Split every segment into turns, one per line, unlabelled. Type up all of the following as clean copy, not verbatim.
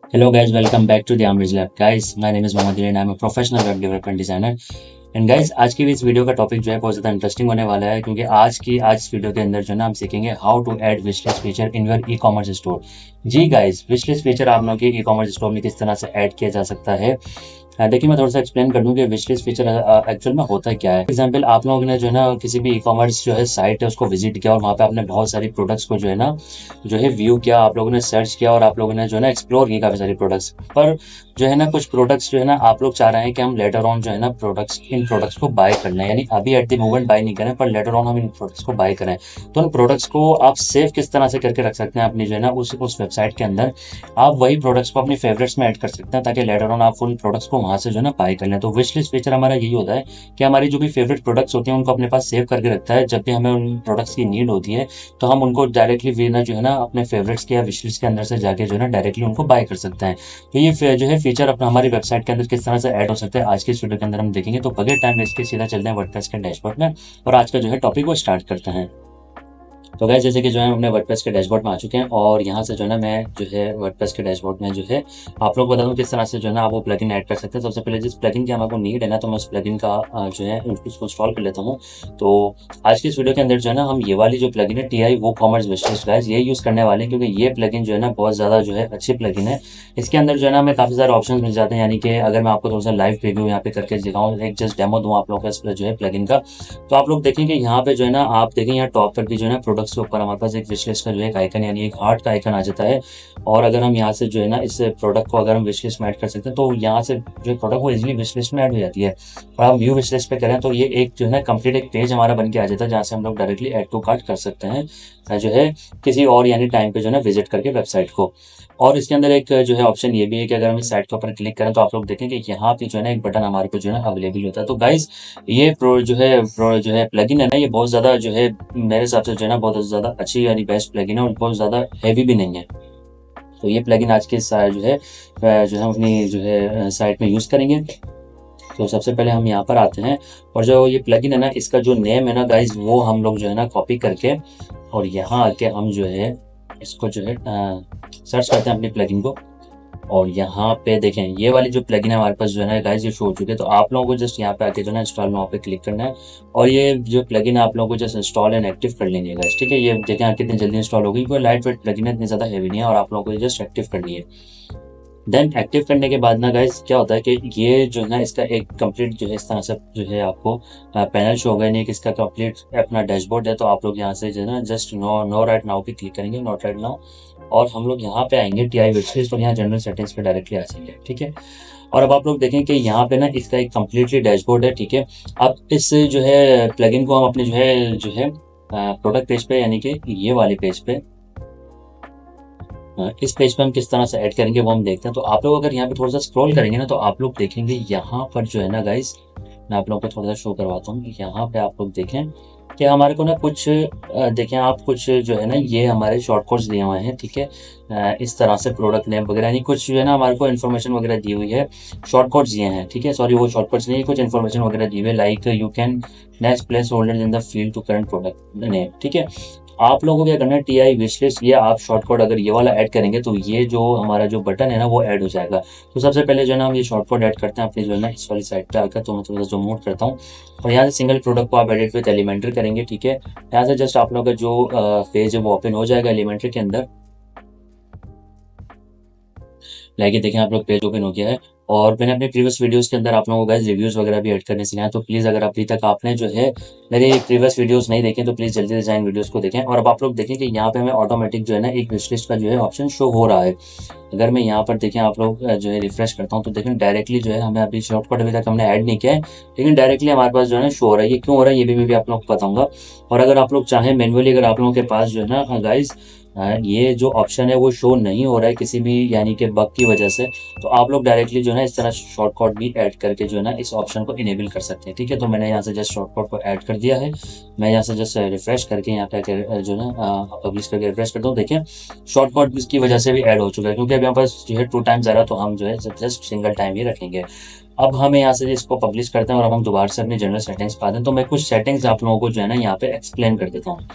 Hello guys, welcome back to the Amriz Lab. Guys, my name is Mohammad and I'm a professional web development designer. And guys आज की इस video का topic जो है बहुत ज़्यादा इंटरेस्टिंग होने वाला है क्योंकि आज इस वीडियो के अंदर जो है ना हम सीखेंगे how to add wish list feature in your e commerce store. जी गाइज, विश लिस्ट फीचर आप लोगों के ई कॉमर्स स्टोर में किस तरह से ऐड किया जा सकता है। देखिए मैं थोड़ा सा एक्सप्लेन कर दूं कि विश लिस्ट फीचर एक्चुअल में होता क्या है। एग्जाम्पल, आप लोगों ने जो है ना किसी भी ई कॉमर्स जो है साइट है उसको विजिट किया और वहाँ पे आपने बहुत सारी प्रोडक्ट्स को जो है व्यू किया, आप लोगों ने सर्च किया और आप लोगों ने जो है ना एक्सप्लोर की काफ़ी सारी प्रोडक्ट्स पर जो है ना कुछ प्रोडक्ट्स जो है ना आप लोग चाह रहे हैं कि हम लेटर ऑन जो है ना इन प्रोडक्ट्स को बाय कर लें, यानी अभी एट द मोमेंट बाय नहीं करें पर लेटर ऑन हम इन प्रोडक्ट्स को बाय करें। तो उन प्रोडक्ट्स को आप सेव किस तरह से करके रख सकते हैं अपनी जो है ना उस वेबसाइट के अंदर। आप वही प्रोडक्ट्स को अपनी फेवरेट्स में ऐड कर सकते हैं ताकि लेटर ऑन आप उन प्रोडक्ट्स को वहाँ से जो है ना बाय कर लें। तो विश लिस्ट फीचर हमारा यही होता है कि हमारी जो भी फेवरेट प्रोडक्ट्स होती हैं उनको अपने पास सेव करके रखता है। जब भी हमें उन प्रोडक्ट्स की नीड होती है तो हम उनको डायरेक्टली विना जो है ना अपने फेवरेट्स के या विश लिस्ट के अंदर से जाके जो है ना डायरेक्टली उनको बाय कर सकते हैं। तो ये जो है फीचर अपना हमारी वेबसाइट के अंदर किस तरह से ऐड हो सकता है आज के इस वीडियो के अंदर हम देखेंगे। तो बगैर टाइम वेस्ट के सीधा चलते हैं वर्डप्रेस के डैशबोर्ड में और आज का जो है टॉपिक वो स्टार्ट करते हैं। तो गाइस, जैसे कि जो है अपने वर्डप्रेस के डैशबोर्ड में आ चुके हैं और यहाँ से जो है ना मैं जो है वर्डप्रेस के डैशबोर्ड में जो है आप लोग बता दूँ किस तरह से जो है ना आप वो प्लगइन ऐड कर सकते हैं। सबसे पहले जिस प्लगइन की हमारे नीड है ना तो मैं उस प्लगइन का जो है उसको इंस्टॉल कर लेता हूँ। तो आज की इस वीडियो के अंदर जो है ना हम ये वाली जो प्लगइन है TI वो कॉमर्स विश लिस्ट गाइस ये यूज़ करने वाले हैं क्योंकि ये प्लगइन जो है ना बहुत ज़्यादा जो है अच्छी प्लगइन है। इसके अंदर जो है ना हमें काफ़ी सारे ऑप्शन मिल जाते हैं, यानी कि अगर मैं आपको थोड़ा सा लाइव प्रीव्यू यहाँ पे करके दिखाऊँ, एक जस्ट डेमो दूँ आप लोगों का जो है प्लगइन का, तो आप लोग देखेंगे यहाँ पे जो है ना आप देखें यहाँ टॉप पर भी जो है ना प्रोडक्ट्स के ऊपर हमारे पास एक विश लिस्ट का जो है एक आइकन यानी एक हार्ट का आइकन आ जाता है। और अगर हम यहाँ से जो है ना इस प्रोडक्ट को अगर हम विश लिस्ट में ऐड कर सकते हैं तो यहाँ से जो है प्रोडक्ट वो इजीली विश लिस्ट में ऐड हो जाती है। और हम व्यू विश लिस्ट पे करें तो ये एक जो है ना कंप्लीट एक पेज हमारा बन के आ जाता है जहाँ से हम लोग डायरेक्टली ऐड टू कार्ट कर सकते हैं जो है किसी और यानी टाइम पे जो है ना विजिट करके वेबसाइट को। और इसके अंदर एक जो है ऑप्शन ये भी है कि अगर हम इस साइट के ऊपर क्लिक करें तो आप लोग देखें कि यहाँ पे जो है ना एक बटन हमारे को जो है ना अवेलेबल होता है। तो गाइज ये जो है प्लगइन है ना ये बहुत ज़्यादा जो है मेरे हिसाब से जो है ना बहुत ज़्यादा अच्छी यानी बेस्ट प्लगइन है और बहुत ज़्यादा हैवी भी नहीं है। तो ये प्लगइन आज के जो है हम अपनी जो है साइट में यूज़ करेंगे। तो सबसे पहले हम यहाँ पर आते हैं और जो ये प्लगइन है ना इसका जो नेम है ना गाइज वो हम लोग जो है ना कॉपी करके और यहाँ आके हम जो है इसको जो है सर्च करते हैं अपनी प्लगइन को। और यहाँ पे देखें ये वाली जो प्लगइन है हमारे पास जो है ना गाइस ये शो हो चुके हैं। तो आप लोगों को जस्ट यहाँ पे आके जो है ना इंस्टॉल में वहाँ पे क्लिक करना है और ये जो प्लगइन है आप लोगों को जस्ट इंस्टॉल एंड एक्टिव कर लेनी है गाइस, ठीक है। ये देखें कितनी जल्दी इंस्टॉल हो गई, कोई लाइट वेट प्लगइन है, इतनी ज़्यादा हैवी नहीं है और आप लोगों को जस्ट एक्टिव करनी है। देन एक्टिव करने के बाद ना गाइस क्या होता है कि ये जो है ना इसका एक कंप्लीट जो है इस तरह से जो है आपको पैनल शो होगा, नहीं कि इसका कंप्लीट अपना डैशबोर्ड है। तो आप लोग यहाँ से जो है ना जस्ट नो राइट नाउ पे क्लिक करेंगे, नॉट राइट नाउ, और हम लोग यहाँ पे आएंगे TI विश लिस्ट और यहाँ जनरल सेटिंग्स पे डायरेक्टली आ जाएंगे, ठीक है। और अब आप लोग देखें कि यहाँ पे ना इसका एक कम्प्लीटली डैशबोर्ड है, ठीक है। अब इस जो है प्लगइन को हम अपने जो है प्रोडक्ट पेज पे यानी कि ये वाले पेज पे इस पेज पे हम किस तरह से ऐड करेंगे वो हम देखते हैं। तो आप लोग अगर यहाँ पे थोड़ा सा स्क्रॉल करेंगे ना तो आप लोग देखेंगे यहाँ पर जो है ना गाइस मैं आप लोगों को थोड़ा सा शो करवाता हूँ। यहाँ पे आप लोग देखें कि हमारे को ना कुछ देखें आप कुछ जो है ना ये हमारे शॉर्ट कोड्स दिए हुए हैं, ठीक है। इस तरह से प्रोडक्ट नेम वगैरह यानी कुछ जो है ना हमारे को इन्फॉर्मेशन वगैरह दी हुई है, शॉर्ट कोड्स दिए हैं, ठीक है। सॉरी वो शॉर्ट कोड्स नहीं है, कुछ इन्फॉर्मेशन वगैरह दी हुई है like you can next place holder in the field to current product name, ठीक है। आप लोगों को क्या करना है TI विश लिस्ट ये आप शॉर्ट कोड अगर ये वाला ऐड करेंगे तो ये जो हमारा जो बटन है ना वो ऐड हो जाएगा। तो सबसे पहले जो है ना हम ये शॉर्ट कोड ऐड करते हैं अपनी जो है ना इस वाली साइड पे आकर। तो मैं थोड़ा सा जूम आउट करता हूँ और यहाँ से सिंगल प्रोडक्ट को आप एडिट विद एलिमेंटर करेंगे, ठीक है। यहाँ से जस्ट आप लोगों का जो पेज है वो ओपन हो जाएगा एलिमेंटर के अंदर। लाइक देखें आप लोग पेज ओपन हो गया है और मैंने अपने प्रीवियस वीडियोस के अंदर आप लोगों को गाइस रिव्यूज़ वगैरह भी ऐड करने सिखाया। तो प्लीज़ अगर अभी तक आपने जो है मेरे प्रीवियस वीडियोस नहीं देखे तो प्लीज़ जल्दी से जाएं वीडियोस को देखें। और अब आप लोग देखें कि यहाँ पे हमें ऑटोमेटिक जो है ना एक विश लिस्ट का जो है ऑप्शन शो हो रहा है। अगर मैं यहाँ पर देखें आप लोग जो है रिफ्रेश करता हूँ तो देखें डायरेक्टली जो है हमें अभी शॉर्टकट अभी तक हमने ऐड नहीं किया है लेकिन डायरेक्टली हमारे पास जो है ना शो हो रहा है। ये क्यों हो रहा है ये भी मैं भी आप लोग को बताऊँगा। और अगर आप लोग चाहें मैनुअली अगर आप लोगों के पास जो है ना गाइज ये जो ऑप्शन है वो शो नहीं हो रहा है किसी भी यानी कि बग की वजह से, तो आप लोग डायरेक्टली जो है ना इस तरह शॉर्टकट भी ऐड करके जो है ना इस ऑप्शन को इनेबल कर सकते हैं, ठीक है। तो मैंने यहाँ से जस्ट शॉर्टकट को ऐड कर दिया है। मैं यहाँ से जस्ट रिफ्रेश करके यहाँ पे जो है ना पब्लिश करके रिफ्रेश करता हूँ। देखिए शॉर्टकट इसकी वजह से भी ऐड हो चुका है क्योंकि अभी हमारे पास जो है 2 टाइम्स आ रहा है तो हम जो है जस्ट सिंगल टाइम ही रखेंगे। अब हमें यहाँ से इसको पब्लिश करते हैं और अब हम दोबारा से अपनी जनरल सेटिंग्स पाते हैं। तो मैं कुछ सेटिंग्स आप लोगों को जो है ना यहाँ पे एक्सप्लेन कर देता हूँ।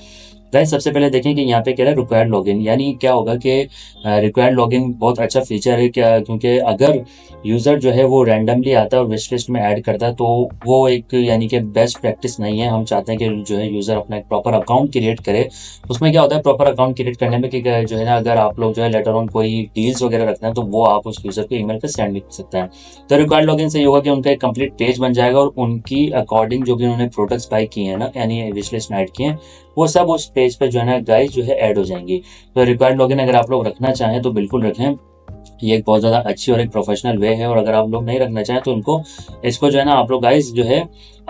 गाइस सबसे पहले देखें कि यहाँ पे क्या है रिक्वायर्ड लॉगिन, यानी क्या होगा कि रिक्वायर्ड लॉगिन बहुत अच्छा फीचर है क्या, क्योंकि अगर यूज़र जो है वो रैंडमली आता है और विश लिस्ट में ऐड करता है तो वो एक यानी कि बेस्ट प्रैक्टिस नहीं है। हम चाहते हैं कि जो है यूज़र अपना एक प्रॉपर अकाउंट क्रिएट करे। उसमें क्या होता है प्रॉपर अकाउंट क्रिएट करने में कि जो है ना, अगर आप लोग जो है लेटर ऑन कोई डील्स वगैरह रखते हैं तो वो आप उस यूज़र को ईमेल पे सेंड भी कर सकते हैं। तो रिक्वायर्ड लॉगिन से ये होगा कि उनका एक कंप्लीट पेज बन जाएगा और उनकी अकॉर्डिंग जो भी उन्होंने प्रोडक्ट्स बाय किए हैं ना, यानी विश लिस्ट में ऐड किए हैं, वो सब उस पेज पे जो है ना गाइस जो है ऐड हो जाएंगी। तो रिक्वायर्ड लॉगिन अगर आप लोग रखना चाहें तो बिल्कुल रखें, ये एक बहुत ज़्यादा अच्छी और एक प्रोफेशनल वे है। और अगर आप लोग नहीं रखना चाहें तो उनको इसको जो है ना आप लोग गाइस जो है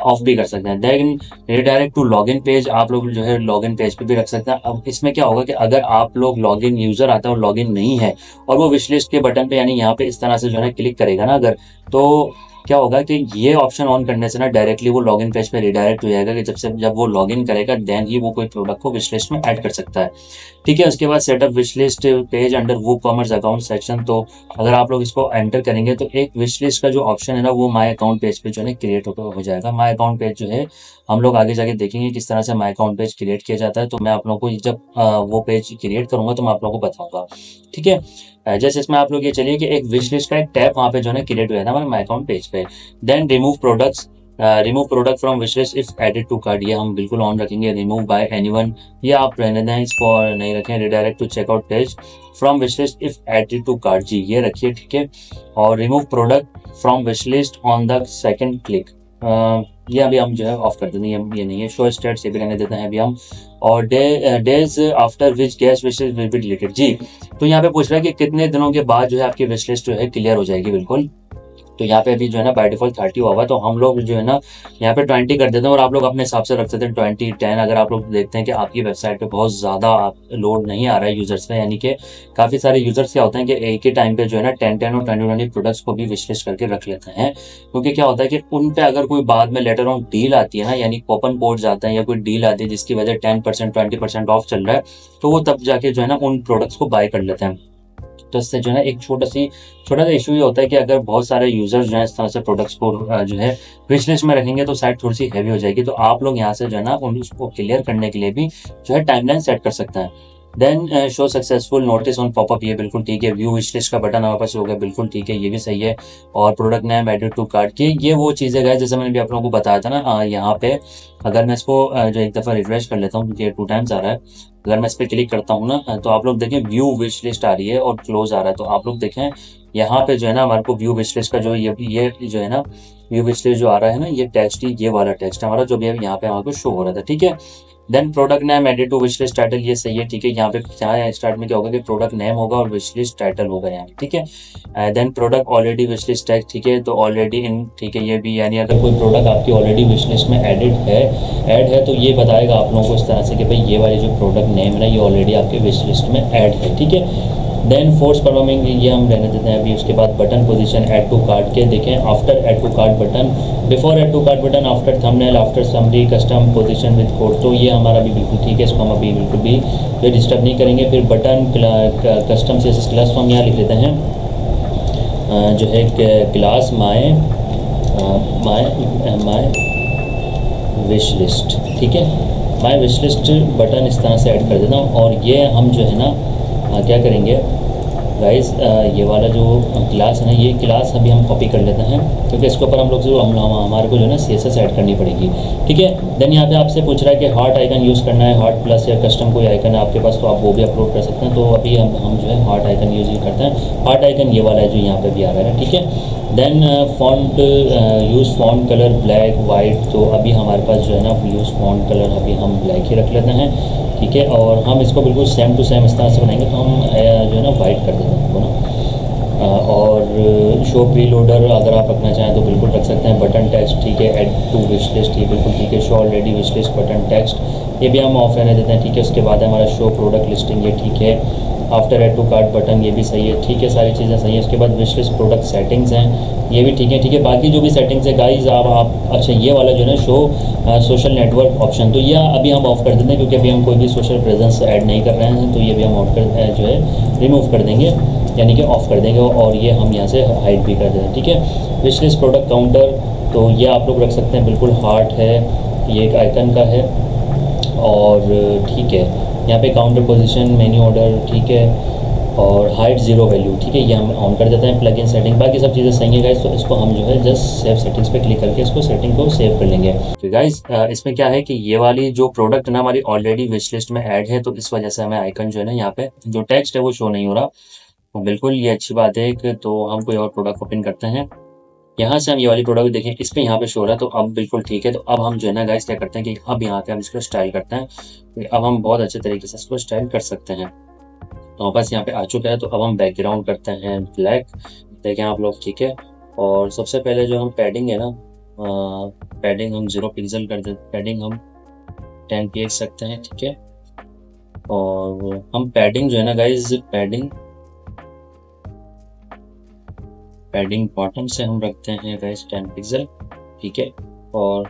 ऑफ भी कर सकते हैं। Then redirect to login page, आप लोग जो है लॉगिन पेज पे भी रख सकते हैं। अब इसमें क्या होगा कि अगर आप लोग लॉगिन यूज़र आता है और लॉगिन नहीं है और वो विश लिस्ट के बटन पे यानी यहाँ पे इस तरह से जो है ना क्लिक करेगा ना अगर, तो क्या होगा कि ये ऑप्शन ऑन करने से ना डायरेक्टली वो लॉगिन पेज पे रिडायरेक्ट हो जाएगा कि जब वो लॉगिन करेगा देन ही वो कोई प्रोडक्ट को विश लिस्ट में ऐड कर सकता है। ठीक है, उसके बाद setup wish list page under वो कॉमर्स अकाउंट सेक्शन, तो अगर आप लोग इसको एंटर करेंगे तो एक विश लिस्ट का जो ऑप्शन है ना वो माय अकाउंट पेज पे जो है क्रिएट हो जाएगा। माय अकाउंट पेज जो है हम लोग आगे जाके देखेंगे किस तरह से माय अकाउंट पेज क्रिएट किया जाता है। तो मैं आप लोगों को जब वो पेज क्रिएट करूंगा तो मैं आप लोगों को बताऊंगा। ठीक है, जैसे इसमें आप लोग ये चलिए कि एक विश लिस्ट का एक टैब वहाँ पे जो है क्रिएट हुआ था हमारे माय अकाउंट पेज पे। Then remove products, remove product from wish list if added to cart, ये हम बिल्कुल ऑन रखेंगे। रिमूव बाय एनीवन, ये आप रहने दें, इसको नहीं रखें। Redirect to checkout page from wish list if added to cart, जी ये रखिए। ठीक है, और remove product from wish list on the second click, ये अभी हम जो है ऑफ कर देते हैं, ये नहीं है। शो स्टेट्स ये भी रहने देते हैं अभी हम। और days after which guest wishlist will be deleted, जी तो यहाँ पे पूछ रहा है कि कितने दिनों के बाद जो है आपकी विश लिस्ट जो है क्लियर हो जाएगी। बिल्कुल, तो यहाँ पे अभी जो है ना बाय डिफॉल्ट 30 हुआ हुआ, तो हम लोग जो है ना यहाँ पे 20 कर देते हैं और आप लोग अपने हिसाब से रख सकते हैं 20, 10। अगर आप लोग देखते हैं कि आपकी वेबसाइट पे बहुत ज़्यादा लोड नहीं आ रहा है यूजर्स पे, यानी कि काफ़ी सारे यूजर्स क्या होते हैं कि एक ही टाइम पे जो है ना 10 और 20 प्रोडक्ट्स को भी विश लिस्ट करके रख लेते हैं। क्योंकि क्या होता है कि उन पे अगर कोई बाद में लेटर ऑन डील आती है ना, यानी कूपन कोड जाता है या कोई डील आती है जिसकी वजह 10%, 20% ऑफ चल रहा है, तो वो तब जाके जो है ना उन प्रोडक्ट्स को बाय कर लेते हैं। तो इससे जो है ना एक छोटा सा इशू ये होता है कि अगर बहुत सारे यूजर्स जो है इस तरह से प्रोडक्ट्स को जो है विश लिस्ट में रखेंगे तो साइट थोड़ी सी हैवी हो जाएगी। तो आप लोग यहाँ से जो है ना उसको क्लियर करने के लिए भी जो है टाइमलाइन सेट कर सकते हैं। Then show successful notice on popup, ये बिल्कुल ठीक है। व्यू विश लिस्ट का बटन हमारे पास होगा, बिल्कुल ठीक है, ये भी सही है। और product name added to cart की, ये वो चीज़ें गए जैसे मैंने भी आप लोगों को बताया था ना, यहाँ पे अगर मैं इसको जो एक दफ़ा रिफ्रेश कर लेता हूँ क्योंकि ये 2 टाइम्स आ रहा है, अगर मैं इस पर क्लिक करता हूँ ना तो आप लोग देखें व्यू विश लिस्ट आ रही है और क्लोज आ रहा है। तो आप लोग देखें यहाँ पे जो है ना हमारे को व्यू विश लिस्ट का जो ये जो है ना व्यू विश लिस्ट जो आ रहा है ना, ये टेक्स्ट ही, ये वाला टेक्स्ट हमारा जो भी यहाँ पे हमारे को शो हो रहा था। ठीक है, then product name added to wish list title, ये सही है। ठीक है, यहाँ पे यहाँ स्टार्ट में क्या होगा कि प्रोडक्ट नेम होगा और विश लिस्ट टाइटल होगा यहाँ। ठीक है, then product already wish list tag, ठीक है, तो ऑलरेडी इन, ठीक है, ये भी यानी अगर कोई प्रोडक्ट आपकी ऑलरेडी विश लिस्ट में ऐड है तो ये बताएगा आप लोगों को इस तरह से कि भाई ये वाली जो प्रोडक्ट नेम है ना ये ऑलरेडी आपके विश लिस्ट में ऐड है। ठीक है, देन फोर्स परफॉर्मिंग, ये हम रहने देते हैं अभी। उसके बाद button position add to cart के देखें, after add to cart button, before add to cart button, after thumbnail, after summary, custom position with code, तो ये हमारा भी बिल्कुल ठीक है, इसको हम अभी बिल्कुल भी ये डिस्टर्ब नहीं करेंगे। फिर बटन कस्टम से क्लास फॉर्म यहाँ लिख लेते हैं जो है क्लास माय विश लिस्ट। ठीक है, माय विश लिस्ट बटन इस तरह से ऐड कर देता हूँ। और ये हम जो है ना क्या करेंगे गाइस, ये वाला जो क्लास है ना, ये क्लास अभी हम कॉपी कर लेते हैं क्योंकि इसके ऊपर हम लोग जो हमारे को जो है ना CSS ऐड करनी पड़ेगी। ठीक है, देन यहाँ पे आपसे पूछ रहा है कि हार्ट आइकन यूज़ करना है, हार्ट प्लस या कस्टम कोई आइकन है आपके पास तो आप वो भी अपलोड कर सकते हैं। तो अभी हम जो है हार्ट आइकन यूज़ करते हैं। हार्ट आइकन ये वाला है जो यहाँ पे भी आ रहा है। ठीक है, then font use font colour black white, तो अभी हमारे पास जो है ना यूज़ फॉन्ट कलर अभी हम ब्लैक ही रख लेते हैं। ठीक है, और हम इसको बिल्कुल सेम टू सेम इस तरह से बनाएंगे तो हम जो है ना वाइट कर देते हैं इसको ना। और शो प्री लोडर अगर आप रखना चाहें तो बिल्कुल रख सकते हैं। बटन टेक्स्ट, ठीक है, ऐड टू विश लिस्ट, ये बिल्कुल ठीक है। Show already wish list button text, ये भी हम ऑफ रहने देते हैं। ठीक है, उसके बाद हमारा शो प्रोडक्ट लिस्टिंग, ये ठीक है। After add to cart button, ये भी सही है। ठीक है, सारी चीज़ें सही है। उसके बाद विश लिस्ट प्रोडक्ट सेटिंग्स हैं, ये भी ठीक है। ठीक है, बाकी जो भी सेटिंग्स है गाइज आप अच्छा ये वाला जो है ना शो सोशल नेटवर्क ऑप्शन, तो ये अभी हम ऑफ कर देते हैं क्योंकि अभी हम कोई भी सोशल प्रेजेंस ऐड नहीं कर रहे हैं, तो ये भी हम ऑफ कर जो है रिमूव कर देंगे, यानी कि ऑफ कर देंगे। और ये हम यहाँ से हाइड भी कर देते हैं। ठीक है, विश लिस्ट प्रोडक्ट काउंटर, तो ये आप लोग रख सकते हैं, बिल्कुल हार्ट है, ये एक आइकन का है। और ठीक है, यहाँ पे काउंटर पोजीशन, मेन्यू ऑर्डर, ठीक है, और हाइट ज़ीरो वैल्यू, ठीक है, ये हम ऑन कर देते हैं। प्लग इन सेटिंग, बाकी सब चीज़ें सही है गाइस। तो इसको हम जो है जस्ट सेव सेटिंग्स पे क्लिक करके इसको सेटिंग को सेव कर लेंगे। तो गाइस इसमें क्या है कि ये वाली जो प्रोडक्ट ना हमारी ऑलरेडी विश लिस्ट में ऐड है, तो इस वजह से हमें आइकन जो है ना यहाँ पे जो टेक्स्ट है वो शो नहीं हो रहा। तो बिल्कुल ये अच्छी बात है कि तो हम कोई और प्रोडक्ट ओपन करते हैं, यहाँ से हम ये वाली प्रोडक्ट देखें, इस पे यहाँ पे शो रहा है, तो अब बिल्कुल ठीक है। तो अब हम जो है ना गाइस क्या करते हैं कि अब यहाँ पे हम इसको स्टाइल करते हैं, तो अब हम बहुत अच्छे तरीके से इसको स्टाइल कर सकते हैं। तो हमारे पास यहाँ पे आ चुका है, तो अब हम बैकग्राउंड करते हैं ब्लैक, देखें आप लोग, ठीक है। और सबसे पहले जो हम पैडिंग है ना, पैडिंग हम 0 पिक्सल कर देते, पैडिंग हम 10 px रखते हैं, ठीक है। और हम पैडिंग जो है ना गाइस, पैडिंग बॉटम से हम रखते हैं गाइस 10 पिक्सल, ठीक है। और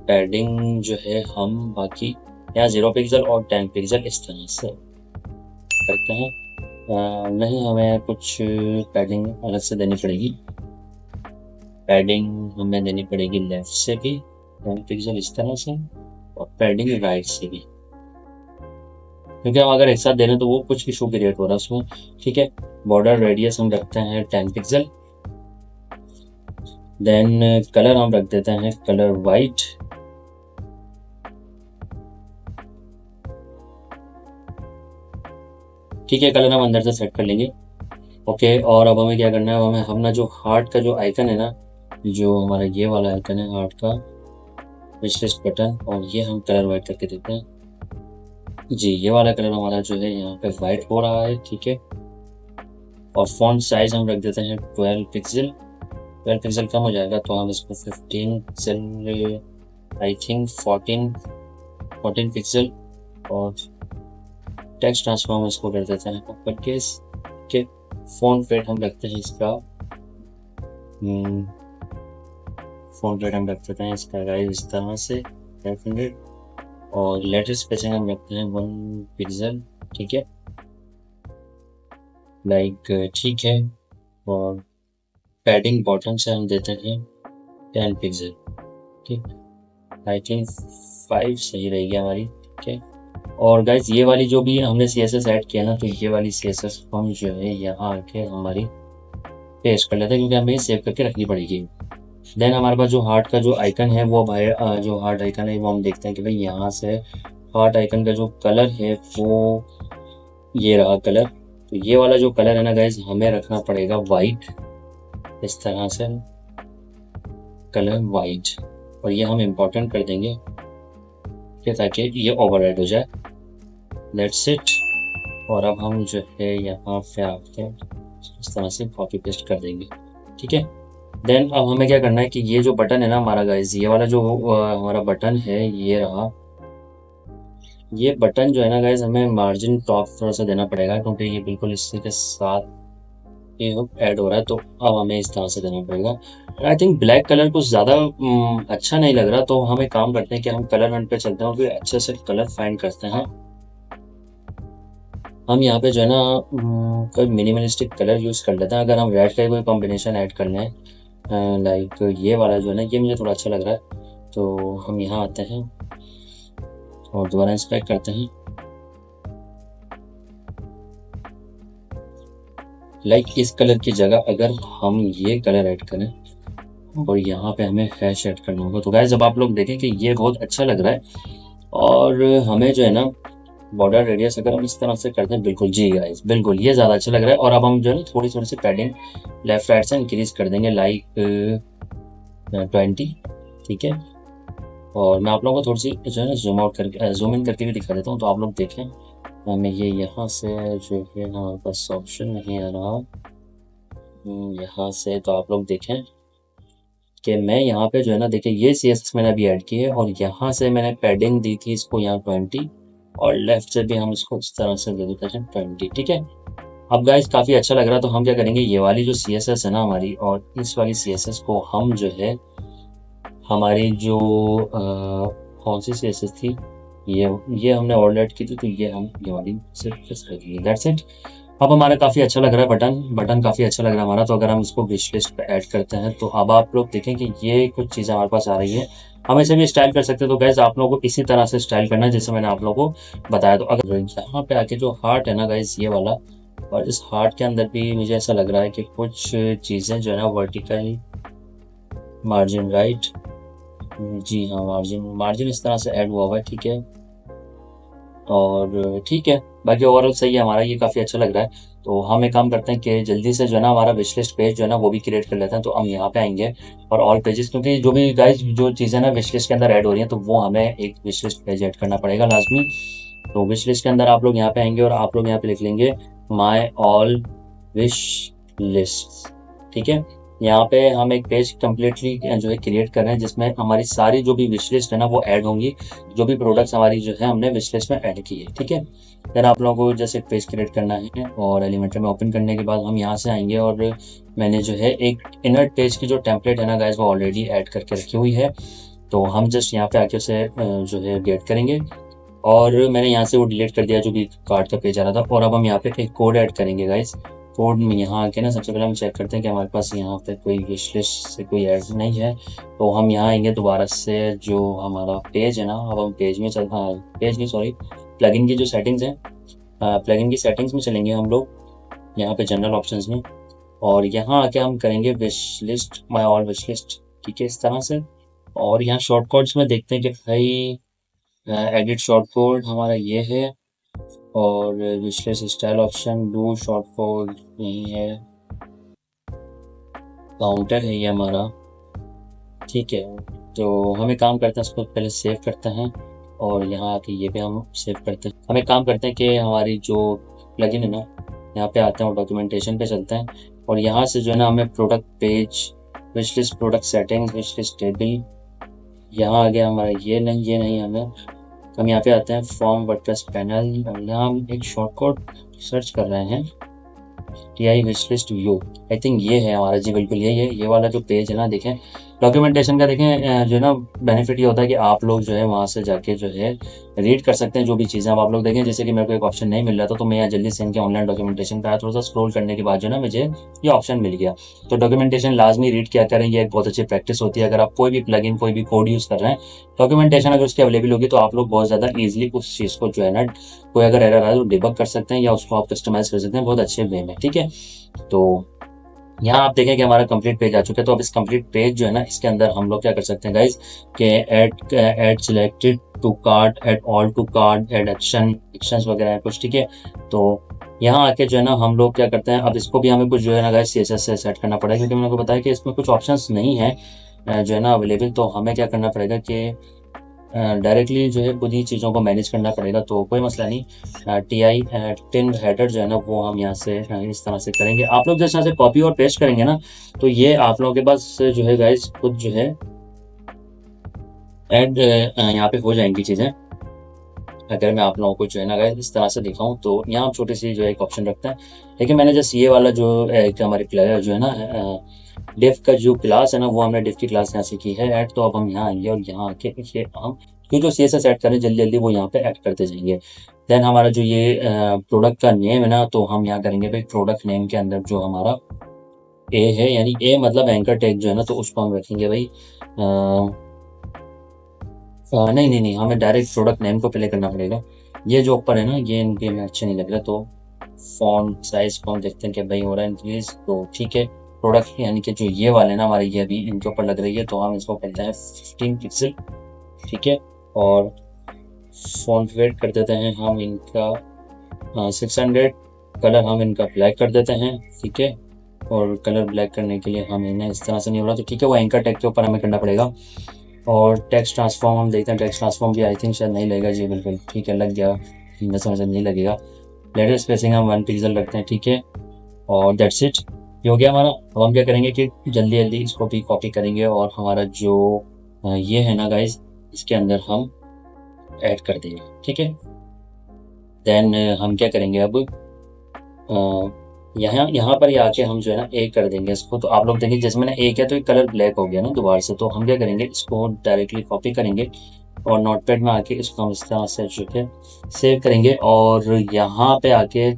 पैडिंग जो है हम बाकी यहाँ 0 पिक्सल और 10 पिक्सल इस तरह से करते हैं। नहीं, हमें कुछ पैडिंग अलग से देनी पड़ेगी, पैडिंग हमें देनी पड़ेगी लेफ्ट से भी 10 पिक्सल इस तरह से, और पैडिंग राइट से भी, क्योंकि हम अगर एक साथ दे रहे हैं तो वो कुछ इशू क्रिएट हो रहा है उसमें, ठीक है। बॉर्डर रेडियस हम रखते हैं 10 पिक्सल, देन कलर हम रख देते हैं कलर वाइट, ठीक है। कलर हम अंदर से सेट कर लेंगे, ओके। और अब हमें क्या करना है, हमें अपना जो हार्ट का जो आइकन है ना, जो हमारा ये वाला आइकन है हार्ट का विश लिस्ट बटन, और ये हम कलर वाइट करके देते हैं जी। ये वाला कलर हमारा जो है यहाँ पे वाइट हो रहा है, ठीक है। और फॉन्ट साइज हम रख देते हैं 12 पिक्सल, 12 पिक्सल कम हो जाएगा तो हम इसको 15 पिक्सल, आई थिंक 14 पिक्सल। और टेक्स्ट ट्रांसफॉर्म इसको कर देते हैं अपर केस के। फ़ॉन्ट वेट हम रखते हैं इसका, फ़ॉन्ट वेट हम रख देते हैं इसका गाइस इस तरह से 500। और लेटर स्पेसिंग हम रखते हैं 1 पिक्सल, ठीक है, लाइक, ठीक है। और पैडिंग बॉटम से हम देते हैं 10 पिक्सल, ठीक, आई थिंक 5 सही रहेगी हमारी, ठीक है। और गाइज ये वाली जो भी हमने CSS ऐड किया ना, तो ये वाली CSS हम जो है यहाँ आके हमारी पेस्ट कर लेते हैं, क्योंकि हमें सेव करके रखनी पड़ेगी। देन हमारे पास जो हार्ट का जो आइकन है वो भाई, जो हार्ट आइकन है वो हम देखते हैं कि भाई यहाँ से हार्ट आइकन का जो कलर है वो ये रहा कलर। तो ये वाला जो कलर है ना गाइज, हमें रखना पड़ेगा वाइट, इस तरह से कलर वाइट, और ये हम इम्पोर्टेंट कर देंगे ताकि ये ओवरराइड हो जाए, लेट्स इट। और अब हम जो है यहाँ पे आके इस तरह से कॉपी पेस्ट कर देंगे, ठीक है। देन अब हमें क्या करना है कि ये जो बटन है ना हमारा गाइज, ये वाला जो हमारा बटन है ये रहा, ये बटन जो है ना गाइज हमें मार्जिन टॉप थोड़ा सा देना पड़ेगा, क्योंकि ये बिल्कुल इसी के साथ ये ऐड हो रहा है, तो अब हमें इस तरह से देना पड़ेगा। आई थिंक ब्लैक कलर कुछ ज़्यादा अच्छा नहीं लग रहा, तो हम एक काम करते हैं कि हम कलर हंट पे चलते हैं और फिर अच्छे से कलर फाइंड करते हैं। हम यहाँ पे जो है ना कोई मिनिमलिस्टिक कलर यूज़ कर लेते हैं। अगर हम रेड का कोई कॉम्बिनेशन ऐड कर लें, लाइक ये वाला जो है ना, ये मुझे थोड़ा अच्छा लग रहा है, तो हम यहाँ आते हैं और दोबारा इंस्पेक्ट करते हैं। लाइक इस कलर की जगह अगर हम ये कलर ऐड करें और यहाँ पे हमें हैश ऐड करना होगा, तो गाइस जब आप लोग देखें कि ये बहुत अच्छा लग रहा है, और हमें जो है ना बॉर्डर रेडियस अगर हम इस तरह से करते हैं, बिल्कुल जी गाइस, बिल्कुल ये ज़्यादा अच्छा लग रहा है। और अब हम जो है ना थोड़ी सी पैडिंग लेफ्ट राइट से इंक्रीज कर देंगे, लाइक 20, ठीक है। और मैं आप लोगों को थोड़ी सी जो है ना जूम आउट करके, जूम इन करके भी दिखा देता हूँ, तो आप लोग देखें। हमें ये यहाँ से जो है ना बस ऑप्शन नहीं आ रहा यहाँ से, तो आप लोग देखें कि मैं यहाँ पे जो है ना, देखिए ये CSS मैंने अभी ऐड की है, और यहाँ से मैंने पैडिंग दी थी इसको यहाँ 20, और लेफ्ट से भी हम इसको इस तरह से दे देते हैं 20, ठीक है। अब गाइस काफ़ी अच्छा लग रहा है, तो हम क्या करेंगे, ये वाली जो CSS है ना हमारी, और इस वाली CSS को हम जो है हमारी जो कौन सी CSS थी, ये हमने ऑर्डर ऐड की थी, तो ये हम ये वाली सिर्फ कर देंगे, दैट्स इट। अब हमारा काफ़ी अच्छा लग रहा है बटन काफ़ी अच्छा लग रहा है हमारा। तो अगर हम इसको विश लिस्ट पे ऐड करते हैं, तो अब आप लोग देखें कि ये कुछ चीज़ें हमारे पास आ रही है। हम ऐसे भी स्टाइल कर सकते हैं। तो गैस आप लोगों को इसी तरह से स्टाइल करना है जैसे मैंने आप लोगों को बताया। तो अगर यहाँ पे आके जो हार्ट है ना गैस ये वाला, और इस हार्ट के अंदर भी मुझे ऐसा लग रहा है कि कुछ चीज़ें जो है ना वर्टिकल मार्जिन, राइट, जी हाँ, मार्जिन मार्जिन इस तरह से ऐड हुआ हुआ है, ठीक है। और ठीक है, बाकी ओवरऑल सही है हमारा, ये काफ़ी अच्छा लग रहा है। तो हम एक काम करते हैं कि जल्दी से जो है ना हमारा विश लिस्ट पेज जो है ना वो भी क्रिएट कर लेते हैं। तो हम यहाँ पे आएंगे और ऑल पेजेस, क्योंकि जो भी गाइज जो चीज़ें ना विश लिस्ट के अंदर ऐड हो रही हैं तो वो हमें एक विश लिस्ट पेज ऐड करना पड़ेगा लाजमी। तो विश लिस्ट के अंदर आप लोग यहाँ पे आएंगे और आप लोग यहाँ पे लिख लेंगे माई ऑल विश लिस्ट, ठीक है। यहाँ पे हम एक पेज कम्प्लीटली जो है क्रिएट कर रहे हैं जिसमें हमारी सारी जो भी विश लिस्ट है ना वो ऐड होंगी, जो भी प्रोडक्ट्स हमारी जो है हमने विश लिस्ट में ऐड की है, ठीक है। फिर आप लोगों को जैसे पेज क्रिएट करना है और एलिमेंटर में ओपन करने के बाद हम यहाँ से आएंगे और मैंने जो है एक इनर पेज की जो टेम्पलेट है ना गाइस वो ऑलरेडी ऐड करके रखी हुई है। तो हम जस्ट यहाँ पे आके उसे जो है गेट करेंगे और मैंने यहाँ से वो डिलीट कर दिया जो भी कार्ड का पेज आ रहा था। और अब हम यहाँ पे एक कोड ऐड करेंगे गाइस। कोड में यहाँ आके ना सबसे पहले हम चेक करते हैं कि हमारे पास यहाँ पे कोई विश लिस्ट से कोई ऐड नहीं है। तो हम यहाँ आएंगे दोबारा से, जो हमारा पेज है ना, अब हम पेज में चल, हाँ पेज नहीं सॉरी, प्लगइन की जो सेटिंग्स हैं, प्लगइन की सेटिंग्स में चलेंगे हम लोग यहाँ पे जनरल ऑप्शंस में, और यहाँ आके हम करेंगे wish list, my all wish list, ठीक है, इस तरह से। और यहाँ शॉर्ट कोड्स में देखते हैं कि भाई एडिट शॉर्ट कोड हमारा ये है, और wish list style option do short code यही है, काउंटर है ये हमारा, ठीक है। तो हम एक काम करते हैं, इसको पहले सेव करते हैं और यहाँ आके ये भी हम सेव करते हैं। हम एक काम करते हैं कि हमारी जो प्लगइन है ना, यहाँ पे आते हैं और डॉक्यूमेंटेशन पे चलते हैं और यहाँ से जो है ना हमें product page, wish list, product settings, wish list table, यहाँ आ गया हमारा ये नहीं हमें। हम यहाँ पे आते हैं फॉर्म वर्डप्रेस पैनल, यहाँ हम एक शॉर्ट कोड सर्च कर रहे हैं, TI wish list view, I think ये है हमारा, जी बिल्कुल ये वाला जो पेज है ना, देखें डॉक्यूमेंटेशन का, देखें जो है ना बेनिफिट ये होता है कि आप लोग जो है वहाँ से जाके जो है रीड कर सकते हैं जो भी चीज़ें। अब आप लोग देखें जैसे कि मेरे को एक ऑप्शन नहीं मिल रहा था तो मैं यहाँ जल्दी से इनके ऑनलाइन डॉक्यूमेंटेशन पे आया, थोड़ा सा स्क्रॉल करने के बाद जो है ना मुझे ये ऑप्शन मिल गया। तो डॉक्यूमेंटेशन लाजमी रीड किया करें, ये एक बहुत अच्छी प्रैक्टिस होती है। अगर आप कोई भी प्लगइन, कोई भी कोड यूज़ कर रहे हैं, डॉक्यूमेंटेशन अगर उसकी अवेलेबल होगी तो आप लोग बहुत ज़्यादा ईजिली उस चीज़ को जो है ना, कोई अगर एरर आए तो डिबग कर सकते हैं या उसको आप कस्टमाइज कर सकते हैं बहुत अच्छे वे में, ठीक है। तो यहाँ आप देखें कि हमारा कंप्लीट पेज आ चुका है। तो अब इस कंप्लीट पेज जो है ना इसके अंदर हम लोग क्या कर सकते हैं गाइज, कि add selected to cart, add all to cart, add actions वगैरह है कुछ, ठीक है। तो यहाँ आके जो है ना हम लोग क्या करते हैं, अब इसको भी हमें कुछ जो है ना गाइज CSS से सेट करना पड़ेगा, क्योंकि मैंने आपको बताया कि इसमें कुछ ऑप्शंस नहीं है जो है ना अवेलेबल। तो हमें क्या करना पड़ेगा कि डायरेक्टली जो है खुद ही चीज़ों को मैनेज करना पड़ेगा। तो कोई मसला नहीं, TI टिन हेडर जो है ना वो हम यहाँ से इस तरह से करेंगे। आप लोग जैसे यहाँ से कॉपी और पेस्ट करेंगे ना तो ये आप लोगों के पास जो है गाइस खुद जो है ऐड यहाँ पे हो जाएंगी चीज़ें। अगर मैं आप लोगों को जो है ना गाइस इस तरह से दिखाऊं तो यहाँ हम छोटी सी जो है एक ऑप्शन रखते हैं, लेकिन मैंने जैसे ये वाला जो एक हमारी प्लेयर जो है ना डिफ का जो क्लास है ना वो हमने डिफ की क्लास यहाँ से की है ऐड। तो अब हम यहाँ आएंगे और यहाँ आके ये हम जो CSS ऐड करें जल्दी जल्दी वो यहाँ पे ऐड करते जाएंगे। देन हमारा जो ये प्रोडक्ट का नेम है ना तो हम यहाँ करेंगे भाई प्रोडक्ट नेम के अंदर जो हमारा ए है, यानी ए मतलब एंकर टैग जो है ना, तो उसको हम रखेंगे भाई नहीं, हमें डायरेक्ट प्रोडक्ट नेम को पहले करना पड़ेगा। ये जो ऊपर है ना ये इनके में अच्छे नहीं लग रहा, तो फॉन्ट साइज को हम देखते हैं कि भाई हो रहा है इंक्रीज, तो ठीक है। प्रोडक्ट यानी कि जो ये वाले ना हमारे ये अभी इनके ऊपर लग रही है तो हम इसको करते हैं 15 पिक्सल, ठीक है। और फॉन्ट वेट कर देते हैं हम इनका 600, कलर हम इनका ब्लैक कर देते हैं, ठीक है। और कलर ब्लैक करने के लिए हम इन्हें इस तरह से नहीं हो रहा तो ठीक है, वो एंकर टैग के ऊपर हमें करना पड़ेगा। और टेक्स्ट ट्रांसफॉर्म हम देखते हैं, टेक्स्ट ट्रांसफॉर्म भी आई थिंक शायद नहीं लगेगा, जी बिल्कुल ठीक है लग गया, मैं समझ नहीं लगेगा। लेटर स्पेसिंग हम 1 पिक्सल रखते हैं, ठीक है। और दैट्स इट, ये हो गया हमारा। अब हम क्या करेंगे कि जल्दी जल्दी इसको भी कॉपी करेंगे और हमारा जो ये है ना गाइज इसके अंदर हम ऐड कर देंगे, ठीक है। देन हम क्या करेंगे अब यहाँ पर ही आके हम जो है ना एक कर देंगे इसको। तो आप लोग देखेंगे जैसे मैंने एक किया तो ये कलर ब्लैक हो गया ना दोबारा से। तो हम क्या करेंगे इसको डायरेक्टली कॉपी करेंगे और नोटपैड में आके इसको हम इस तरह से जो है सेव करेंगे और यहाँ पे आके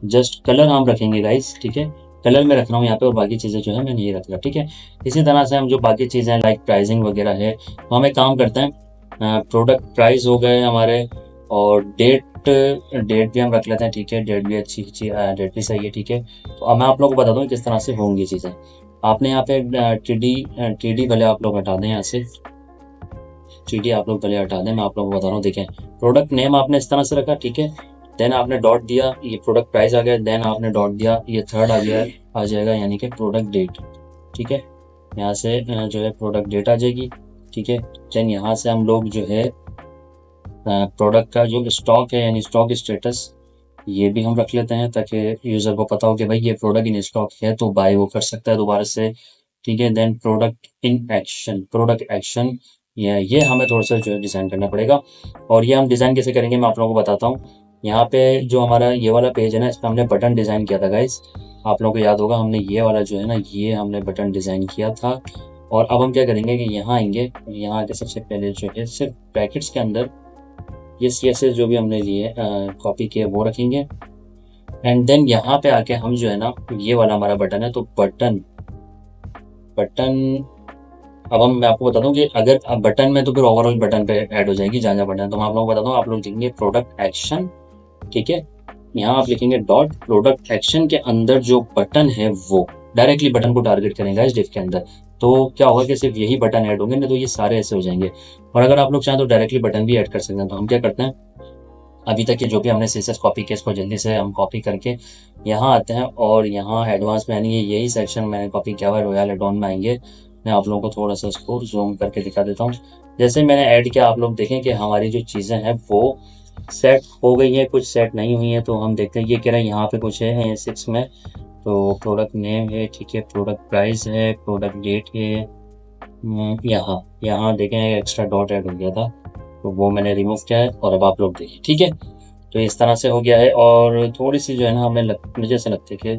जस्ट कलर नाम रखेंगे गाइस, ठीक है। कलर में रख रहा हूँ यहाँ पे, और बाकी चीज़ें जो है मैं नहीं रख रहा, ठीक है। इसी तरह से हम जो बाकी चीज़ें लाइक प्राइसिंग वगैरह है, तो हम एक काम करते हैं, प्रोडक्ट प्राइस हो गए हमारे, और डेट डेट भी हम रख लेते हैं, ठीक है। डेट भी अच्छी डेट भी सही है, ठीक है। तो अब मैं आप लोगों को बता दूँ किस तरह से होंगी चीज़ें। आपने यहाँ पे टी डी भले आप लोग हटा दें, यहाँ से टी डी आप लोग भले हटा दें, मैं आप लोगों को बता रहा हूँ। देखें, प्रोडक्ट नेम आपने इस तरह से रखा, ठीक है। देन आपने डॉट दिया, ये प्रोडक्ट प्राइस आ गया। देन आपने डॉट दिया, ये थर्ड आ गया, आ जाएगा यानी कि प्रोडक्ट डेट, ठीक है। यहाँ से जो है प्रोडक्ट डेट आ जाएगी, ठीक है। देन यहाँ से हम लोग जो है प्रोडक्ट का जो स्टॉक है यानी स्टॉक स्टेटस, ये भी हम रख लेते हैं, ताकि यूज़र को पता हो कि भाई ये प्रोडक्ट इन स्टॉक है, तो बाय वो कर सकता है दोबारा से, ठीक है। देन प्रोडक्ट एक्शन, ये हमें थोड़ा सा जो है डिज़ाइन करना पड़ेगा। और ये हम डिज़ाइन कैसे करेंगे मैं आप लोगों को बताता हूँ। यहाँ पे जो हमारा ये वाला पेज है ना, इस पर हमने बटन डिज़ाइन किया था गाइस, आप लोगों को याद होगा, हमने ये वाला जो है ना, ये हमने बटन डिज़ाइन किया था। और अब हम क्या करेंगे कि यहाँ आएंगे, यहाँ आके सबसे पहले जो है सिर्फ ब्रैकेट्स के अंदर ये CSS जो भी हमने लिए कॉपी किए वो रखेंगे। एंड देन यहाँ पे आके हम जो है ना, ये वाला हमारा बटन है, तो बटन अब मैं आपको बता दूं कि अगर अब बटन में तो फिर ओवरऑल बटन पे ऐड हो जाएगी जहाँ जहाँ बटन, तो मैं आप लोगों को बता दूं, आप लोग लिखेंगे प्रोडक्ट एक्शन, ठीक है। यहाँ आप लिखेंगे डॉट प्रोडक्ट एक्शन के अंदर जो बटन है वो डायरेक्टली बटन को टारगेट करेंगे इस डिफ के अंदर। तो क्या होगा कि सिर्फ यही बटन ऐड होंगे, नहीं तो ये सारे ऐसे हो जाएंगे। और अगर आप लोग चाहें तो डायरेक्टली बटन भी ऐड कर सकते हैं। तो हम क्या करते हैं, अभी तक के जो भी हमने CSS कॉपी किया, इसको जल्दी से हम कॉपी करके यहाँ आते हैं, और यहाँ एडवांस में यानी यही सेक्शन मैंने कॉपी किया हुआ है, रॉयल एडॉन में आएंगे। मैं आप लोगों को थोड़ा सा इसको जूम करके दिखा देता हूँ। जैसे मैंने ऐड किया, आप लोग देखें कि हमारी जो चीज़ें हैं वो सेट हो गई हैं, कुछ सेट नहीं हुई हैं। तो हम देखते हैं, ये कह रहे हैं यहाँ पे कुछ है 6 में, तो प्रोडक्ट नेम है, ठीक है, प्रोडक्ट प्राइस है, प्रोडक्ट डेट है। यहाँ यहाँ देखें एक्स्ट्रा डॉट ऐड हो गया था, तो वो मैंने रिमूव किया है, और अब आप लोग देखिए, ठीक है। तो इस तरह से हो गया है। और थोड़ी सी जो है ना हमें मुझे से लगता है कि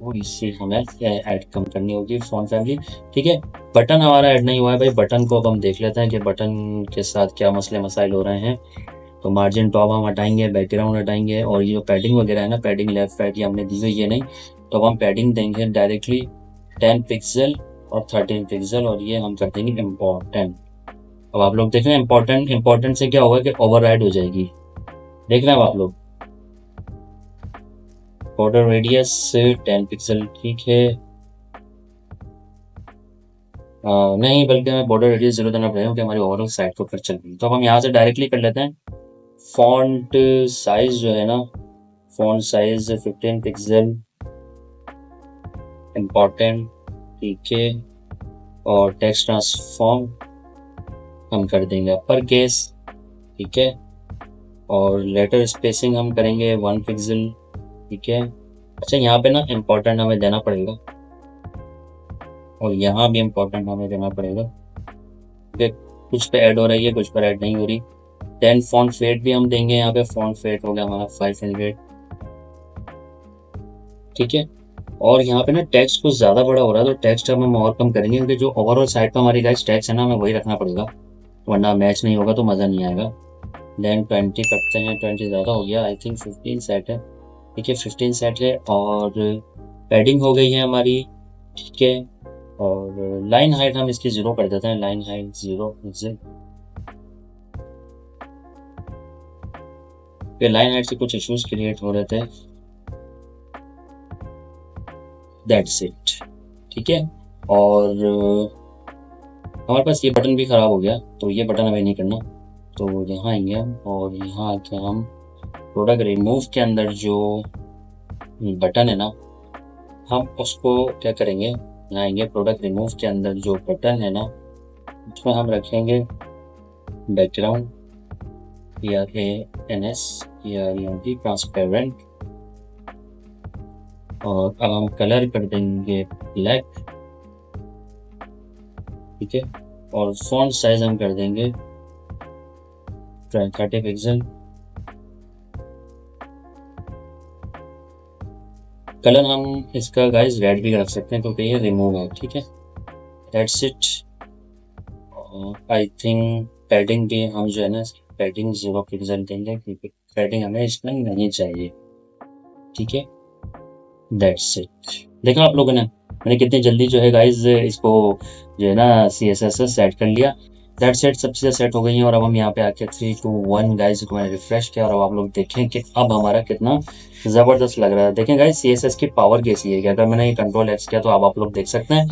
थोड़ी सी हमें ऐड कम करनी होगी फ़ॉन्ट फैमिली, ठीक है। बटन हमारा ऐड नहीं हुआ है भाई, बटन को अब हम देख लेते हैं कि बटन के साथ क्या मसले मसाइल हो रहे हैं। तो मार्जिन टॉप हम हटाएंगे, बैकग्राउंड हटाएंगे, और ये जो पैडिंग वगैरह है ना, पैडिंग लेफ्ट राइट ये हमने दी हुई है नहीं, तो अब हम पैडिंग देंगे डायरेक्टली 10 पिक्सल और 13 पिक्सल, और ये हम कर देंगे इम्पोर्टेंट। अब आप लोग देख रहे हैं इम्पोर्टेंट से क्या होगा कि ओवरराइड हो जाएगी, देख रहे हैं आप लोग। बॉर्डर रेडियस 10 पिक्सल, ठीक है। नहीं, बल्कि हमें बॉर्डर रेडियस 0 देना पड़ेगा, क्योंकि हमारी ओवरऑल साइट को फिर चल रही है। तो अब हम यहाँ से डायरेक्टली कर लेते हैं। फॉन्ट साइज जो है ना, फॉन्ट साइज 15 पिक्सल इम्पोर्टेंट, ठीक है। और टेक्स्ट ट्रांसफॉर्म हम कर देंगे अपर केस, ठीक है। और लेटर स्पेसिंग हम करेंगे 1 पिक्सल, ठीक है। अच्छा, यहाँ पे ना इम्पोर्टेंट हमें देना पड़ेगा, और यहाँ भी इम्पोर्टेंट हमें देना पड़ेगा, क्योंकि कुछ पे ऐड हो रही है, कुछ पर ऐड नहीं हो रही। देन फॉन्ट फेट भी हम देंगे, यहाँ पे फॉन्ट फेट हो गया हमारा 500, ठीक है। और यहाँ पे ना टेक्स्ट कुछ ज़्यादा बड़ा हो रहा है, तो टेक्स्ट अब हम और कम करेंगे, क्योंकि जो ओवरऑल साइड पर हमारी गाइस टेक्स्ट है ना, हमें वही रखना पड़ेगा, वरना मैच नहीं होगा तो मज़ा नहीं आएगा। देन 20 करते हैं, 20 ज़्यादा हो गया, आई थिंक 15 सेट है, ठीक है, 15 सेट है। और पैडिंग हो गई है हमारी, ठीक है। और लाइन हाइट हम इसकी 0 कर देते हैं, लाइन हाइट 0 से, लाइन हाइट से कुछ इश्यूज क्रिएट हो रहे थे, दैट्स इट, ठीक है। और हमारे पास ये बटन भी ख़राब हो गया, तो ये बटन हमें नहीं करना। तो यहाँ आएंगे हम, और यहाँ आके हम प्रोडक्ट रिमूव के अंदर जो बटन है ना, हम उसको क्या करेंगे, यहाँ आएंगे प्रोडक्ट रिमूव के अंदर जो बटन है ना, उसमें हम रखेंगे बैकग्राउंड PRANS ट्रांसपेरेंट, और अब हम कलर कर देंगे ब्लैक, ठीक है। और फॉन्ट साइज हम कर देंगे 30 पिक्सल। कलर हम इसका गाइस रेड भी रख सकते हैं, क्योंकि ये रिमूव है, ठीक है। That's it. I think padding भी हम जो है ना, पैडिंग 0 पिक्सल देंगे, क्योंकि पैडिंग हमें इसमें नहीं चाहिए, ठीक है। That's it. देखा आप लोगों ने मैंने कितनी जल्दी जो है गाइज इसको जो है ना CSS से सेट कर लिया। दैट्स इट, सब चीज़ें सेट हो गई हैं और अब हम यहाँ पे आके 3 2 1 गाइज को मैंने रिफ्रेश किया और अब आप लोग देखें कि अब हमारा कितना ज़बरदस्त लग रहा है। देखें गाइज CSS की पावर कैसी है कि अगर मैंने ये कंट्रोल X किया तो अब आप लोग देख सकते हैं,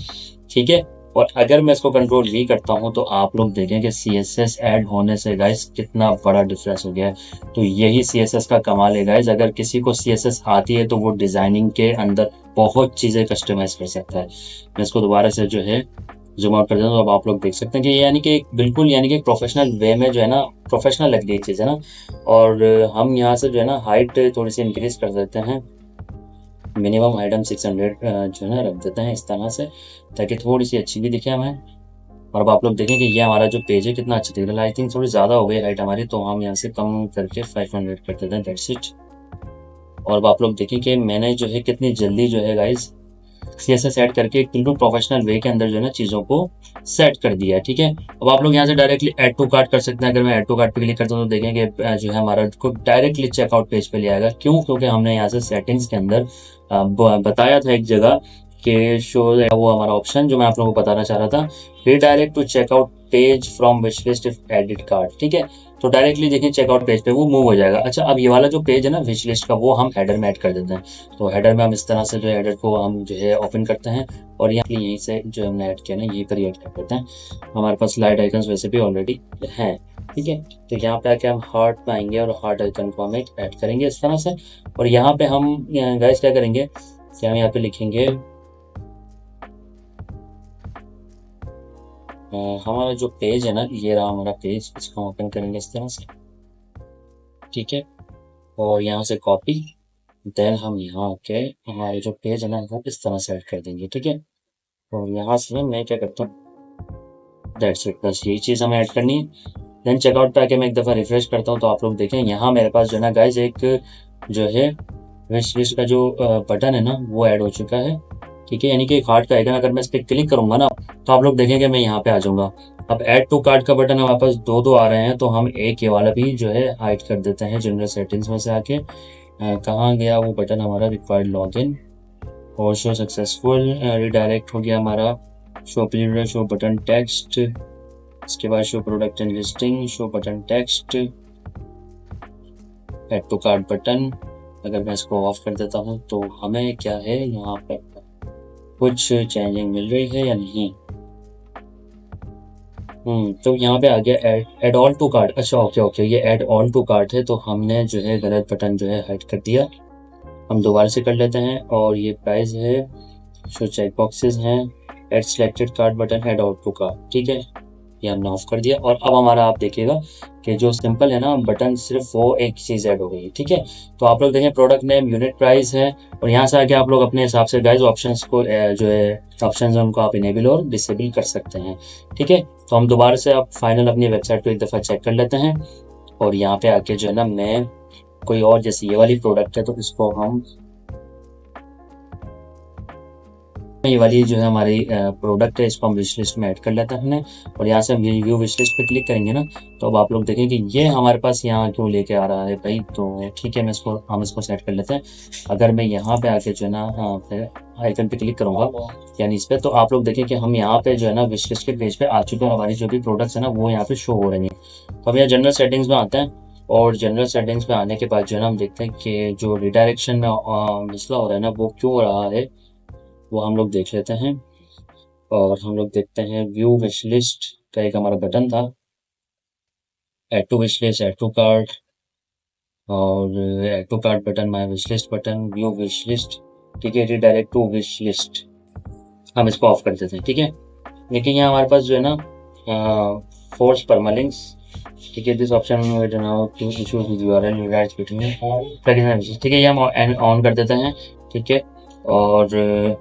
ठीक है। और अगर मैं इसको कंट्रोल V करता हूँ तो आप लोग देखें कि CSS ऐड होने से गाइज कितना बड़ा डिफरेंस हो गया है। तो यही CSS का कमाल है गाइज, अगर किसी को CSS आती है तो वो डिज़ाइनिंग के अंदर बहुत चीज़ें कस्टमाइज कर सकता है। मैं इसको दोबारा से जो है जूम आउट कर देता हूँ तो अब आप लोग देख सकते हैं कि यानी कि बिल्कुल यानी कि प्रोफेशनल वे में जो है ना प्रोफेशनल लग रही चीज़ है ना। और हम यहाँ से जो है ना हाइट थोड़ी सी इंक्रीज कर देते हैं, मिनिमम हाइट हम 600 जो है ना रख देते हैं इस तरह से, ताकि थोड़ी सी अच्छी भी दिखे हमें। और अब आप लोग देखें कि ये हमारा जो पेज है कितना अच्छा दिख रहा है। आई थिंक थोड़ी ज़्यादा हो गई हाइट हमारी, तो हम यहाँ से कम करके 500 कर देते हैं, दैट्स इट। और अब आप लोग देखें कि मैंने जो है कितनी जल्दी जो है गाइज CSS सेट करके एक बिल्कुल प्रोफेशनल वे के अंदर जो है ना चीज़ों को सेट कर दिया है, ठीक है। अब आप लोग यहाँ से डायरेक्टली ऐड टू कार्ट कर सकते हैं। अगर मैं ऐड टू कार्ट पे क्लिक करता हूँ तो देखेंगे जो है हमारा को डायरेक्टली चेकआउट पेज पे ले आएगा। क्यों? क्योंकि हमने यहाँ से सेटिंग्स के अंदर बताया था एक जगह कि शो वो हमारा ऑप्शन जो मैं आप लोगों को बताना चाह रहा था, redirect to checkout page from wish list if edit cart, ठीक है। तो डायरेक्टली देखिए चेकआउट पेज पे वो मूव हो जाएगा। अच्छा, अब ये वाला जो पेज है ना विश लिस्ट का, वो हम हेडर में ऐड कर देते हैं। तो हेडर में हम इस तरह से जो हेडर को हम जो है ओपन करते हैं और यहाँ यहीं से जो हमने ऐड किया ना यहीं पर ऐड कर देते हैं। हमारे पास स्लाइड आइकन्स वैसे भी ऑलरेडी हैं, ठीक है। तो यहाँ पे आके हम हार्ट पे आएंगे और हार्ट आइकन को हम ऐड करेंगे इस तरह से। और यहाँ पे हम गाइस क्या करेंगे कि हम यहाँ पे लिखेंगे हमारा जो पेज है ना, ये रहा हमारा पेज, इसको ओपन करेंगे इस तरह से, ठीक है। और यहाँ से कॉपी, देन हम यहाँ आके हमारे जो पेज है ना वो इस तरह से ऐड कर देंगे, ठीक है। और यहाँ से मैं क्या करता हूँ, दैट्स इट, बस यही चीज़ हमें ऐड करनी है। देन चेकआउट पे आके मैं एक दफ़ा रिफ्रेश करता हूँ तो आप लोग देखें यहाँ मेरे पास जो है ना गाइज एक जो है विश लिस्ट का जो बटन है ना वो ऐड हो चुका है, ठीक है। यानी कि एक हार्ट का आइकन, अगर मैं इस पर क्लिक करूंगा ना तो आप लोग देखेंगे मैं यहाँ पे आ जाऊंगा। अब ऐड टू कार्ट का बटन हमारे पास दो दो आ रहे हैं, तो हम एक ये वाला भी जो है हाइड कर देते हैं जनरल सेटिंग्स में से आके। कहाँ गया वो बटन हमारा, रिक्वायर्ड लॉगिन और शो सक्सेसफुल, रिडायरेक्ट हो गया हमारा, show period, show button text, इसके बाद show product and listing, show button text, add to cart button. अगर मैं इसको ऑफ कर देता हूँ तो हमें क्या है यहाँ पर कुछ चेंजिंग मिल रही है या नहीं। तो यहाँ पे आ गया एड ऑल टू कार्ट। अच्छा ओके ओके, ये एड ऑल टू कार्ट है, तो हमने जो है गलत बटन जो है हाइड कर दिया। हम दोबारा से कर लेते हैं। और ये प्राइस है, शो चेक बॉक्सेस हैं, add selected cart button, add all to cart, ठीक है। ये हमने ऑफ कर दिया। और अब हमारा आप देखिएगा कि जो सिंपल है ना बटन, सिर्फ वो एक चीज़ ऐड हो गई है, ठीक है। तो आप लोग देखें प्रोडक्ट नेम, यूनिट प्राइस है, और यहाँ से आके आप लोग अपने हिसाब से गाइस ऑप्शंस को जो है ऑप्शंस हैं उनको आप इनेबल और डिसेबल कर सकते हैं, ठीक है। तो हम दोबारा से आप फाइनल अपनी वेबसाइट पे एक दफ़ा चेक कर लेते हैं। और यहाँ पे आके जो है ना मैं कोई और, जैसे ये वाली प्रोडक्ट है तो इसको हम, ये वाली जो है हमारी प्रोडक्ट है इसको हम विश लिस्ट में ऐड कर लेते हैं हमने। और यहाँ से हम व्यू विश लिस्ट पे क्लिक करेंगे ना तो अब आप लोग देखें कि ये हमारे पास यहाँ क्यों लेके आ रहा है भाई। तो ठीक है, हम इसको सेट कर लेते हैं। अगर मैं यहाँ पे आके जो है ना आइकन पे क्लिक करूँगा यानी इस पर, तो आप लोग देखें कि हम यहाँ पे जो है ना विश लिस्ट के पेज पे आ चुके हैं। हमारी जो भी प्रोडक्ट्स है ना वो यहाँ पे शो हो रही हैं। तो हम यहाँ जनरल सेटिंग्स में आते हैं और जनरल सेटिंग्स में आने के बाद जो है ना हम देखते हैं कि जो रिडायरेक्शन में मसला हो रहा है ना वो क्यों हो रहा है, वो हम लोग देख लेते हैं। और हम लोग देखते हैं व्यू विश लिस्ट का एक हमारा बटन था, add to wish list, add to cart, और add to cart button, my wish list button, view wish list, ठीक है, रिडायरेक्ट टू विश लिस्ट। हम इसको ऑफ कर देते हैं, ठीक है। लेकिन यहाँ हमारे पास जो है ना फोर्स परमालिंक्स, ठीक है, दिस ऑप्शन ठीक है, ये हम ऑन कर देते हैं, ठीक है। और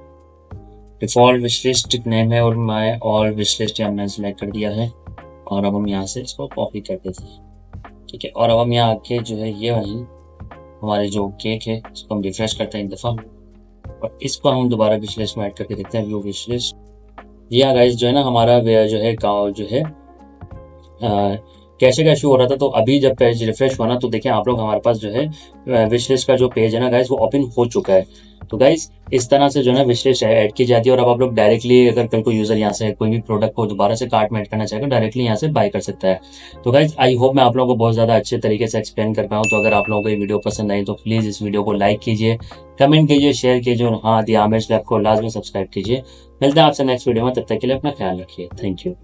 डिफ़ॉल्ट विश लिस्ट नेम है और माय ऑल विश लिस्ट हमने सेलेक्ट कर दिया है। और अब हम यहाँ से इसको कॉपी कर देते हैं, ठीक है। और अब हम यहाँ आके जो है ये वाली हमारे जो केक है इसको हम रिफ्रेश करते हैं एक दफ़ा, और इसको हम दोबारा विश लिस्ट में ऐड करके देखते हैं, व्यू विश लिस्ट। ये गाइस जो है ना हमारा जो है गाँव जो है कैसे का इशू हो रहा था, तो अभी जब पेज रिफ्रेश हुआ ना तो देखिए आप लोग हमारे पास जो है विश लिस्ट का जो पेज है ना गाइस वो ओपन हो चुका है। तो गाइस इस तरह से जो है विश लिस्ट ऐड की जाती है और अब आप लोग डायरेक्टली अगर कल को यूजर यहाँ से कोई भी प्रोडक्ट को दोबारा से कार्ट में ऐड करना चाहेगा डायरेक्टली यहाँ से बाय कर सकता है। तो गाइज आई होप मैं आप लोगों को बहुत ज़्यादा अच्छे तरीके से एक्सप्लेन कर पाऊँ। तो अगर आप लोगों को ये वीडियो पसंद आई तो प्लीज़ इस वीडियो को लाइक कीजिए, कमेंट कीजिए, शेयर कीजिए और हाँ दी आमेश लैब को लाजमी सब्सक्राइब कीजिए। मिलते हैं आपसे नेक्स्ट वीडियो में, तब तक के लिए अपना ख्याल रखिए। Thank you.